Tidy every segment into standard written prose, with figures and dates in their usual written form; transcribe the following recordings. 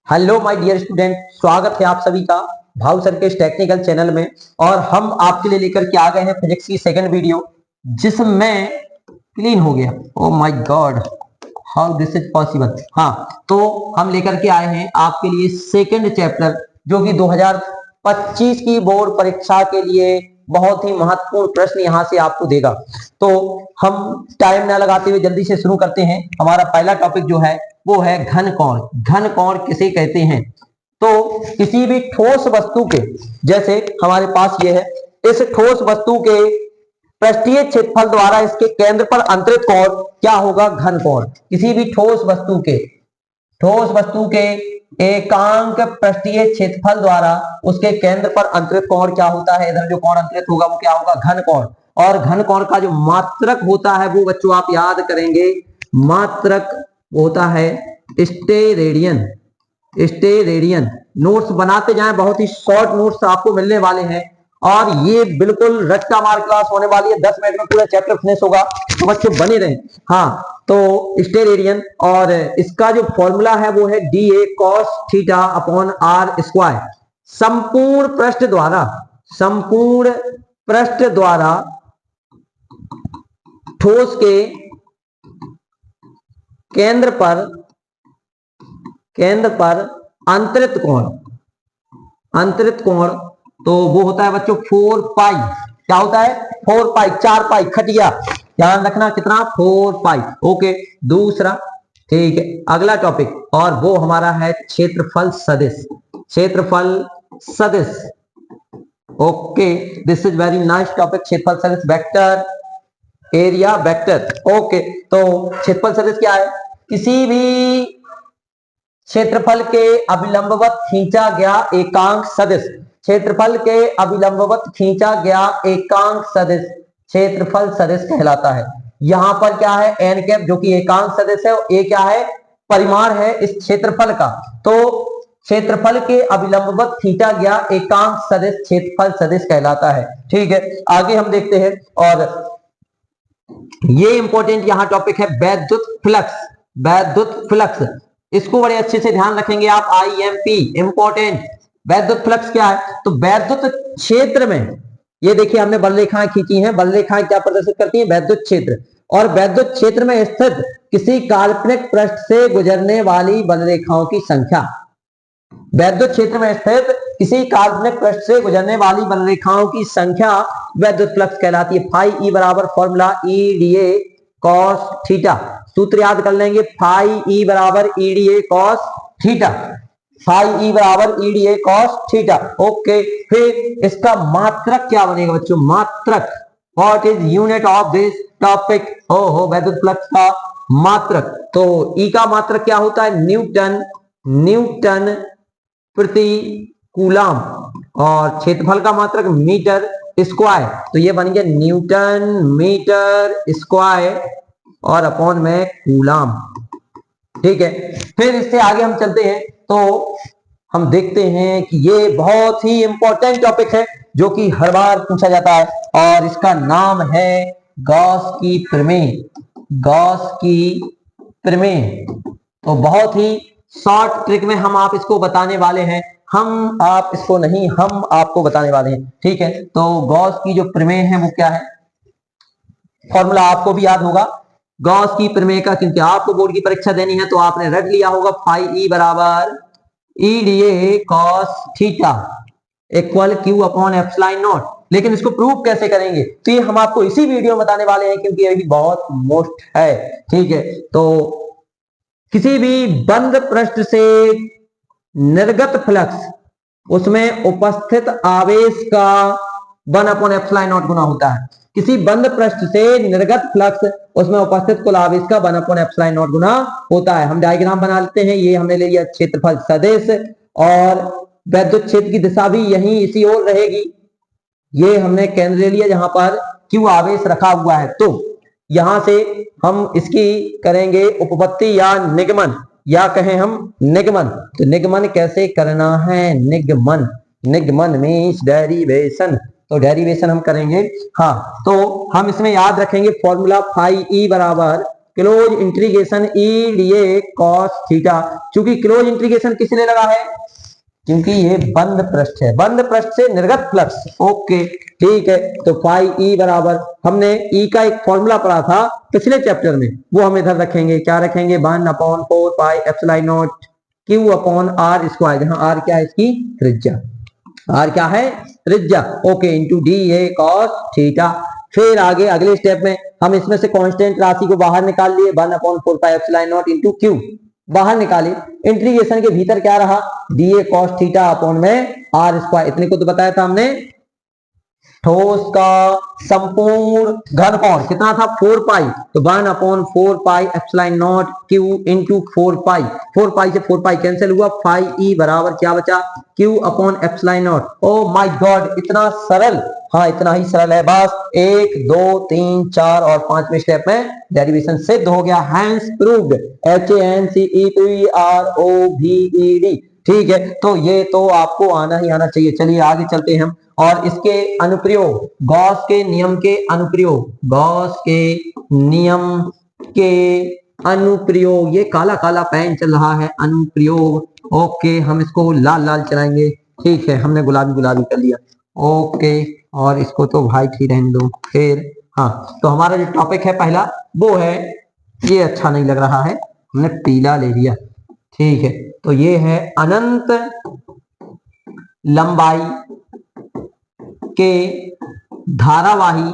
Hello my dear student, स्वागत है आप सभी का भाव सर के इस टेक्निकल चैनल में। और हम आपके लिए लेकर के आ गए हैं फिजिक्स की सेकंड वीडियो, जिसमें क्लीन हो गया। Oh my God, how this is possible. हाँ, तो हम लेकर के आए हैं आपके लिए सेकंड चैप्टर, जो कि 2025 की बोर्ड परीक्षा के लिए बहुत ही महत्वपूर्ण प्रश्न यहां से आपको देगा। तो हम टाइम ना लगाते हुए जल्दी से शुरू करते हैं। हमारा पहला टॉपिक जो है वो है घन कोण। घन कोण किसे कहते हैं? तो किसी भी ठोस वस्तु के, जैसे हमारे पास ये है, इस ठोस वस्तु के पृष्ठीय क्षेत्रफल द्वारा इसके केंद्र पर अंतरित कोण क्या होगा? घन कोण। किसी भी ठोस वस्तु के एकांक पृष्ठीय क्षेत्रफल द्वारा उसके केंद्र पर अंतरित कोण क्या होता है? इधर जो कोण अंतरित होगा वो क्या होगा? घन कोण। और घन कोण का जो मात्रक होता है वो बच्चों आप याद करेंगे, मात्रक होता है स्टेरेडियन। स्टेरेडियन। नोट्स बनाते जाएं, बहुत ही शॉर्ट नोट्स आपको मिलने वाले हैं और ये बिल्कुल रट्टा मार क्लास होने वाली है। 10 मिनट में पूरा चैप्टर फिनिश होगा, तो बच्चे बने रहें। हाँ, तो स्टेरेडियन, और इसका जो फॉर्मूला है वो है DA cos theta upon R square. संपूर्ण पृष्ठ द्वारा ठोस के केंद्र पर अंतरित कोण तो वो होता है बच्चों 4 पाई। क्या होता है? 4 पाई, 4 पाई खटिया। ध्यान रखना कितना? 4 पाई। ओके, दूसरा, ठीक है, अगला टॉपिक, और वो हमारा है क्षेत्रफल सदिश। Okay, this is very nice topic. क्षेत्रफल सदिश, वेक्टर, एरिया वेक्टर। ओके, तो क्षेत्रफल सदिश क्या है? किसी भी क्षेत्रफल के अभिलंबवत खींचा गया एकांक सदिश। क्षेत्रफल के अभिलंबवत खींचा गया एकांक सदिश क्षेत्रफल सदिश कहलाता है। यहां पर क्या है? एन कैप, जो कि एकांक सदिश है, और ए क्या है? परिमाण है इस क्षेत्रफल का। तो क्षेत्रफल के अभिलंबवत खींचा गया एकांक सदिश क्षेत्रफल सदिश कहलाता है। ठीक है, आगे हम देखते हैं। और ये इंपॉर्टेंट यहां टॉपिक है वैद्युत फ्लक्स। इसको बड़े अच्छे से ध्यान रखेंगे आप। IMP important. वैद्युत फ्लक्स क्या है? तो वैद्युत क्षेत्र में, ये देखिए हमने बल रेखाएं खींची हैं। बल रेखाएं क्या प्रदर्शित करती हैं? वैद्युत क्षेत्र। और वैद्युत क्षेत्र में स्थित किसी काल्पनिक पृष्ठ से गुजरने वाली बल रेखाओं की संख्या। वैद्युत क्षेत्र में स्थित किसी काल्पनिक पृष्ठ से गुजरने वाली बल रेखाओं की संख्या वैद्युत फ्लक्स कहलाती है। फाई ई बराबर फॉर्मूला EDA cos थीटा। सूत्र याद कर लेंगे, फाई ई बराबर EDA cos थीटा। ओके, फिर इसका मात्रक क्या बनेगा बच्चों? मात्रक, what is unit of this topic? वैद्युत फ्लक्स का मात्रक। तो ई का मात्रक क्या होता है? न्यूटन प्रति कूलम। और क्षेत्रफल का मात्रक मीटर स्क्वायर। तो ये बन गया न्यूटन मीटर स्क्वायर और अपॉन में कूलम। ठीक है, फिर इससे आगे हम चलते हैं तो हम देखते हैं कि ये बहुत ही इंपॉर्टेंट टॉपिक है, जो कि हर बार पूछा जाता है, और इसका नाम है गॉस की प्रमेय। तो बहुत ही शॉर्ट ट्रिक में हम आप इसको बताने वाले हैं। हम आपको बताने वाले हैं। ठीक है, तो गॉस की जो प्रमेय है वो क्या है? फॉर्मूला आपको भी याद होगा गॉस की प्रमेय का, क्योंकि आपको बोर्ड की परीक्षा देनी है तो आपने रट लिया होगा। फाई ई बराबर EDA cos theta equal Q upon epsilon not. लेकिन इसको प्रूव कैसे करेंगे? तो ये हम आपको इसी वीडियो में बताने वाले हैं, क्योंकि ये भी बहुत मोस्ट है। ठीक है, तो किसी भी बंद पृष्ठ से निर्गत फ्लक्स, उसमें उपस्थित आवेश का 1 अपॉन एप्सिलॉन नॉट गुना होता है। किसी बंद पृष्ठ से निर्गत फ्लक्स, उसमें उपस्थित कुल आवेश का 1 अपॉन एप्सिलॉन नॉट गुना होता है। हम डायग्राम बना लेते हैं। ये हमने ले लिया क्षेत्रफल सदिश, और वैद्युत क्षेत्र की दिशा भी यहीं इसी ओर रहेगी। ये हमने केंद्र ले लिया जहां पर Q आवेश रखा हुआ है। तो यहां से हम इसकी करेंगे उपपत्ति या निगमन, या कहें हम निगमन। तो निगमन कैसे करना है? निगमन मींस डेरिवेशन। तो डेरिवेशन हम करेंगे। हाँ, तो हम इसमें याद रखेंगे फॉर्मूला फाई ई बराबर क्लोज इंटीग्रेशन ई डीए कॉस थीटा। चूंकि क्लोज इंटीग्रेशन किस लिए लगा है, क्योंकि ये बंद पृष्ठ है, बंद पृष्ठ से निर्गत फ्लक्स। ओके ठीक है, तो फाई ई बराबर, हमने ई का एक फॉर्मूला पढ़ा था पिछले चैप्टर में, वो हम इधर रखेंगे। क्या रखेंगे, 1/4 pi epsilon naught Q upon R square, जहां आर क्या है इसकी त्रिज्या, आर क्या है त्रिज्या। Okay, into D A cos theta. फिर आगे अगले स्टेप में हम इसमें से कांस्टेंट राशि को बाहर निकाल लिए, 1/4 pi epsilon not into Q बाहर निकाले। इंटीग्रेशन के भीतर क्या रहा, D A cos theta upon में आर स्क्वायर। इतने को तो बताया था हमने। ठोस का संपूर्ण घनकोण कितना था, 4 पाई, तो 1/4 pi epsilon naught Q into 4 पाई, 4 पाई से 4 पाई कैंसिल हुआ, फाई ई बराबर क्या बचा, Q upon epsilon not. Oh my God, इतना सरल, हाँ इतना ही सरल है बस। 1 2 3 4 और 5वें स्टेप में डेरिवेशन सिद्ध हो गया, हैंस प्रूव्ड, HANCEPROVED। ठीक है, तो ये तो आपको आना ही आना चाहिए। चलिए आगे चलते हैं हम, और इसके अनुप्रयोग, गॉस के नियम के अनुप्रयोग, गॉस के नियम के अनुप्रयोग, ये काला काला पेन चल रहा है, अनुप्रयोग। ओके, हम इसको लाल लाल चलाएंगे। ठीक है, हमने गुलाबी गुलाबी कर लिया। ओके, और इसको तो व्हाइट ही रहने दो। फिर हाँ, तो हमारा जो टॉपिक है पहला वो है, ये अच्छा नहीं लग रहा है, हमने पीला ले लिया। ठीक है, तो ये है अनंत लंबाई के धारावाही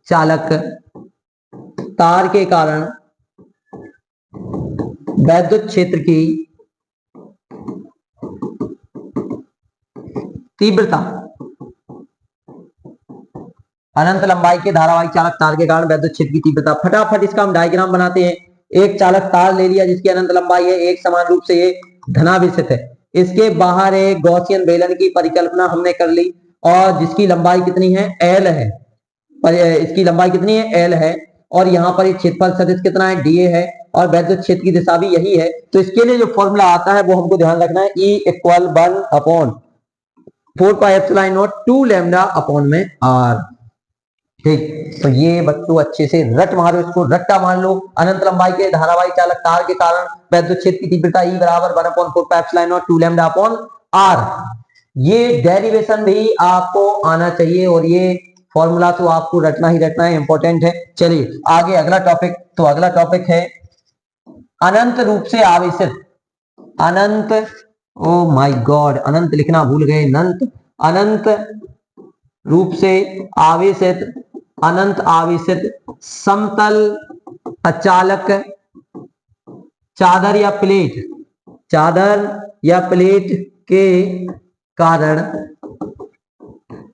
चालक तार के कारण वैद्युत क्षेत्र की तीव्रता, अनंत लंबाई के धारावाही चालक तार के कारण वैद्युत क्षेत्र की तीव्रता। फटाफट इसका हम डायग्राम बनाते हैं। एक चालक तार ले लिया जिसकी अनंत लंबाई है, एक समान रूप से ये धनाभिषित है, इसके बाहर एक गॉसियन बेलन की परिकल्पना हमने कर ली, और जिसकी लंबाई कितनी है, एल है, इसकी लंबाई कितनी है, एल है, और यहाँ पर क्षेत्रफल सदिश कितना है, डीए है, और वैद्युत क्षेत्र की दिशा भी यही है। तो इसके लिए जो फॉर्मूला आता है वो हमको ध्यान रखना है, E = 1/4 pi epsilon naught 2 lambda upon में आर। ठीक, तो ये बच्चों अच्छे से रट मारो, इसको रट्टा मार लो। अनंत लंबाई के धारावाही चालक तार के कारण वैद्युत क्षेत्र की तीव्रता E बराबर 1/4 pi epsilon naught 2 lambda upon R. ये डेरिवेशन भी आपको आना चाहिए, और ये फॉर्मूला तो आपको रटना ही रटना है, इंपॉर्टेंट है। चलिए आगे अगला टॉपिक, तो अगला टॉपिक है अनंत रूप से आवेशित, अनंत, ओ माय गॉड अनंत लिखना भूल गए, अनंत रूप से आवेशित, अनंत आवेशित समतल अचालक चादर या प्लेट के कारण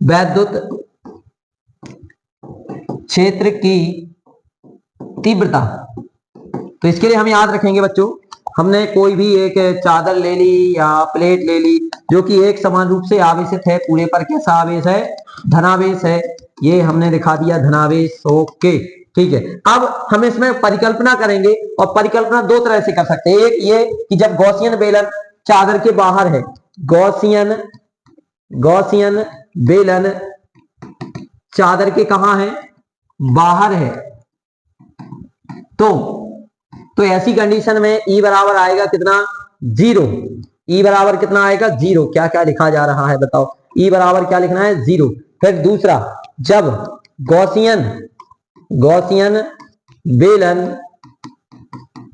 वैद्युत क्षेत्र की तीव्रता। तो इसके लिए हम याद रखेंगे बच्चों, हमने कोई भी एक चादर ले ली या प्लेट ले ली जो कि एक समान रूप से आवेशित है, पूरे पर कैसा आवेश है, धनावेश है, ये हमने दिखा दिया धनावेश। ओके ठीक है, अब हम इसमें परिकल्पना करेंगे, और परिकल्पना दो तरह से कर सकते हैं। एक ये कि जब गॉसियन बेलन चादर के बाहर है, गॉसियन बेलन चादर के कहां है, बाहर है, तो ऐसी कंडीशन में E बराबर आएगा कितना, 0। E बराबर कितना आएगा, 0। क्या क्या लिखा जा रहा है बताओ, E बराबर क्या लिखना है, 0। फिर दूसरा, जब गॉसियन बेलन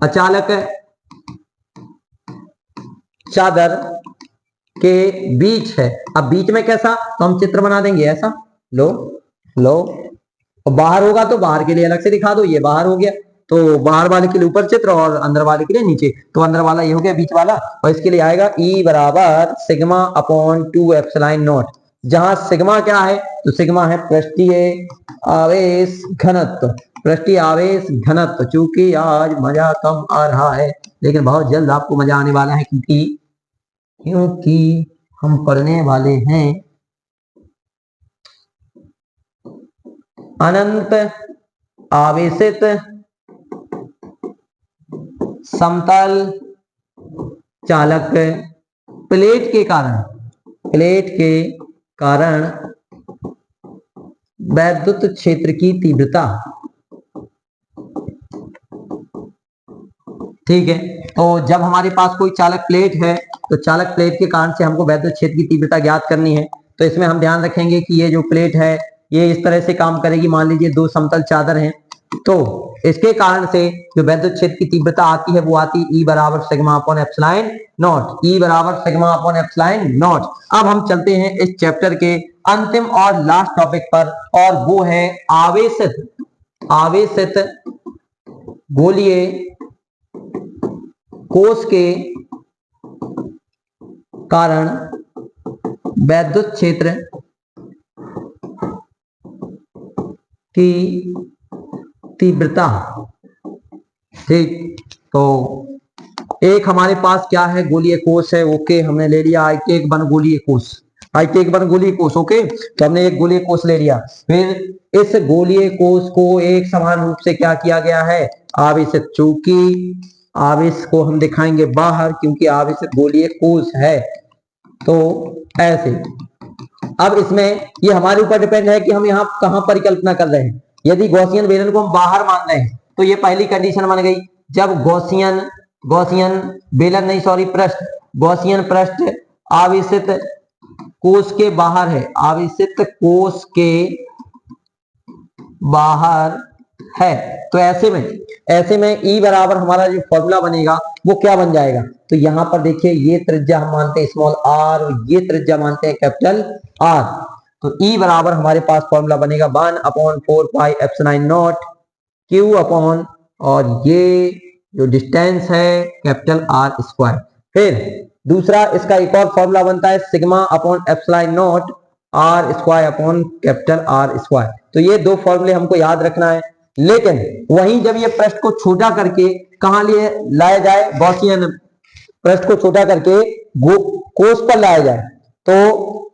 अचालक चादर के बीच है, अब बीच में कैसा, तो हम चित्र बना देंगे ऐसा, लो, और बाहर होगा तो बाहर के लिए अलग से दिखा दो, ये बाहर हो गया, तो बाहर वाले के लिए ऊपर चित्र और अंदर वाले के लिए नीचे, तो अंदर वाला ये हो गया बीच वाला, और इसके लिए आएगा E बराबर सिग्मा अपॉन 2 एप्सिलॉन नॉट, जहां सिग्मा क्या है, तो सिग्मा है पृष्ठीय आवेश घनत्व, पृष्ठीय आवेश घनत्व। चूंकि आज मजा कम आ रहा है, लेकिन बहुत जल्द आपको मजा आने वाला है, क्योंकि हम पढ़ने वाले हैं अनंत आवेशित समतल चालक प्लेट के कारण वैद्युत क्षेत्र की तीव्रता ठीक है। तो जब हमारे पास कोई चालक प्लेट है तो चालक प्लेट के कारण से हमको वैद्युत क्षेत्र की तीव्रता ज्ञात करनी है। तो इसमें हम ध्यान रखेंगे कि ये जो प्लेट है ये इस तरह से काम करेगी। मान लीजिए दो समतल चादर हैं, तो इसके कारण से जो वैद्युत क्षेत्र की तीव्रता आती है वो आती है E बराबर sigma upon epsilon not. E बराबर सिग्मा अपॉन एप्सिलॉन नॉट। अब हम चलते हैं इस चैप्टर के अंतिम और लास्ट टॉपिक पर, और वो है आवेशित गोलीय कोश के कारण वैद्युत क्षेत्र की तीव्रता। ठीक, तो एक हमारे पास क्या है, गोलीय कोश है। ओके, हमने ले लिया I1 बन गोलीय कोश, I1 बन गोलीय कोश। ओके, तो हमने एक गोलीय कोश ले लिया। फिर इस गोलीय कोश को एक समान रूप से क्या किया गया है, आवेशित। चूंकि आवेश को हम दिखाएंगे बाहर क्योंकि आवेशित गोलीय कोश है, तो ऐसे। अब इसमें ये हमारे ऊपर डिपेंड है कि हम यहाँ कहां परिकल्पना कर रहे हैं। यदि गॉसियन बेलन को हम बाहर मान रहे हैं तो ये पहली कंडीशन बन गई। जब गॉसियन बेलन नहीं, सॉरी, पृष्ठ, गॉसियन पृष्ठ आवेशित कोश के बाहर है, आवेशित कोश के बाहर है, तो ऐसे में E बराबर हमारा जो फॉर्मूला बनेगा वो क्या बन जाएगा। तो यहां पर देखिए, ये त्रिज्या हम मानते हैं स्मॉल r और ये त्रिज्या मानते हैं कैपिटल R। तो E बराबर हमारे पास फॉर्मूला बनेगा 1/4 pi epsilon not Q upon, और ये जो डिस्टेंस है कैपिटल R स्क्वायर। फिर दूसरा इसका एक और फॉर्मूला बनता है sigma upon epsilon not R square upon capital R square. तो ये दो फॉर्मूले हमको याद रखना है। लेकिन वहीं जब ये पृष्ठ को छोटा करके कहां लिए लाया जाए, गॉसियन पृष्ठ को छोटा करके कोश पर लाया जाए, तो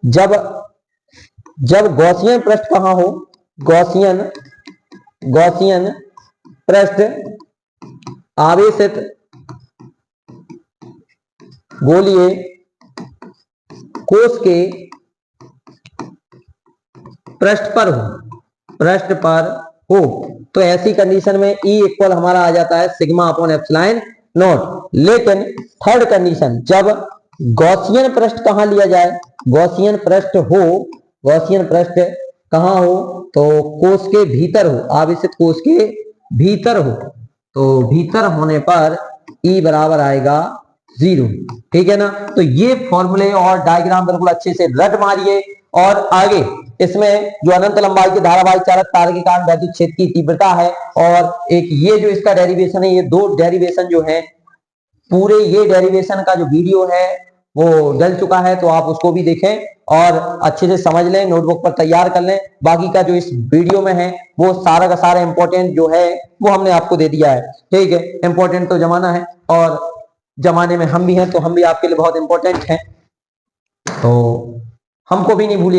जब गॉसियन पृष्ठ कहां हो, गॉसियन पृष्ठ आवेशित गोलीय कोश के पृष्ठ पर हो, तो ऐसी कंडीशन में E इक्वल हमारा आ जाता है सिग्मा अपॉन एप्सिलॉन नॉट। लेकिन थर्ड कंडीशन, जब गॉसियन पृष्ठ कहां लिया जाए, गॉसियन पृष्ठ कहां हो, तो कोश के भीतर हो, आवेशित कोश के भीतर हो, तो भीतर होने पर E बराबर आएगा 0। ठीक है ना। तो ये फॉर्मूले और डायग्राम बिल्कुल अच्छे से रट मारिए, और आगे इसमें जो अनंत लंबाई के धारावाहिक चालक तार के कारण वैद्युत क्षेत्र की तीव्रता है, और एक ये जो इसका डेरिवेशन है, ये दो डेरिवेशन जो है, पूरे ये डेरिवेशन का जो वीडियो है वो डल चुका है, तो आप उसको भी देखें और अच्छे से समझ लें, नोटबुक पर तैयार कर लें। बाकी का जो इस वीडियो में है वो सारा का सारा इंपॉर्टेंट जो है वो हमने आपको दे दिया है। ठीक है, इंपॉर्टेंट तो जमाना है, और जमाने में हम भी हैं, तो हम भी आपके लिए बहुत इंपॉर्टेंट हैं, तो हमको भी नहीं भूलिए।